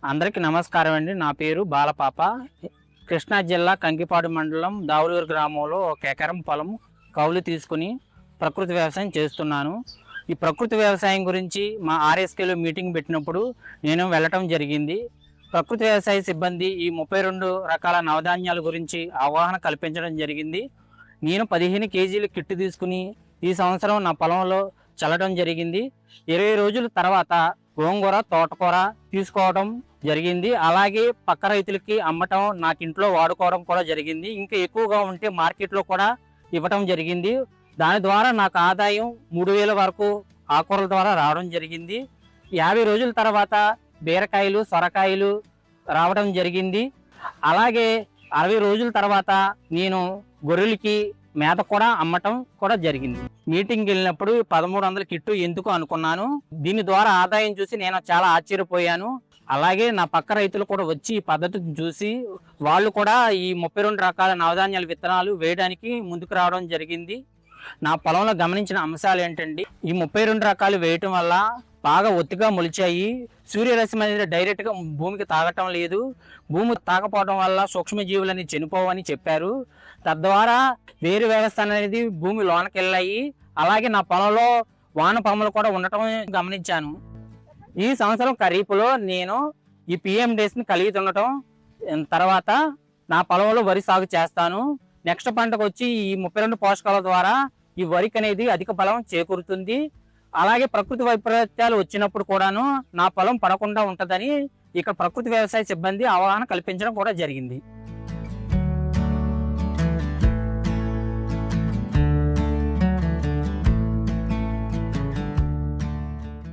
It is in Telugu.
అందరికీ నమస్కారం అండి. నా పేరు బాలపాప. కృష్ణా జిల్లా కంకిపాడు మండలం దావులూరు గ్రామంలో ఒక ఎకరం పొలం కౌలు తీసుకుని ప్రకృతి వ్యవసాయం చేస్తున్నాను. ఈ ప్రకృతి వ్యవసాయం గురించి మా ఆర్ఎస్కేలో మీటింగ్ పెట్టినప్పుడు నేను వెళ్ళటం జరిగింది. ప్రకృతి వ్యవసాయ సిబ్బంది ఈ 32 రకాల నవధాన్యాల గురించి అవగాహన కల్పించడం జరిగింది. నేను 15 కేజీలు కిట్టు తీసుకుని ఈ సంవత్సరం నా పొలంలో చల్లడం జరిగింది. 20 రోజుల తర్వాత గోంగూర, తోటకూర తీసుకోవడం జరిగింది. అలాగే పక్క రైతులకి అమ్మటం, నాకు ఇంట్లో వాడుకోవడం కూడా జరిగింది. ఇంకా ఎక్కువగా ఉంటే మార్కెట్లో కూడా ఇవ్వటం జరిగింది. దాని ద్వారా నాకు ఆదాయం 3000 వరకు ఆకుకూరల ద్వారా రావడం జరిగింది. 50 రోజుల తర్వాత బీరకాయలు, సొరకాయలు రావడం జరిగింది. అలాగే 60 రోజుల తర్వాత నేను గొర్రెలకి మేత కూడా అమ్మటం కూడా జరిగింది. మీటింగ్కి వెళ్ళినప్పుడు 1300 కిట్టు ఎందుకు అనుకున్నాను. దీని ద్వారా ఆదాయం చూసి నేను చాలా ఆశ్చర్యపోయాను. అలాగే నా పక్క రైతులు కూడా వచ్చి ఈ పద్ధతిని చూసి వాళ్ళు కూడా ఈ 32 రకాల నవధాన్యాల విత్తనాలు వేయడానికి ముందుకు రావడం జరిగింది. నా పొలంలో గమనించిన అంశాలు ఏంటంటే, ఈ 32 రకాలు వేయటం వల్ల బాగా ఒత్తిగా మొలిచాయి. సూర్యరశ్మి అనేది డైరెక్ట్గా భూమికి తాగటం లేదు. భూమి తాకపోవడం వల్ల సూక్ష్మజీవులని చనిపోవని చెప్పారు. తద్వారా వేరు వ్యవస్థ అనేది భూమి లోనకి వెళ్ళాయి. అలాగే నా పొలంలో వానపాములు కూడా ఉండటం గమనించాను. ఈ సంవత్సరం ఖరీఫ్లో నేను ఈ పిఎం డేస్ని కలిగి ఉండటం తర్వాత నా పొలంలో వరి సాగు చేస్తాను. నెక్స్ట్ పంటకు వచ్చి ఈ 32 పోషకాల ద్వారా ఈ వరికి అనేది అధిక బలం చేకూరుతుంది. అలాగే ప్రకృతి వైపరీత్యాలు వచ్చినప్పుడు కూడాను నా పొలం పడకుండా ఉంటుందని ఇక్కడ ప్రకృతి వ్యవసాయ సిబ్బంది అవగాహన కల్పించడం కూడా జరిగింది.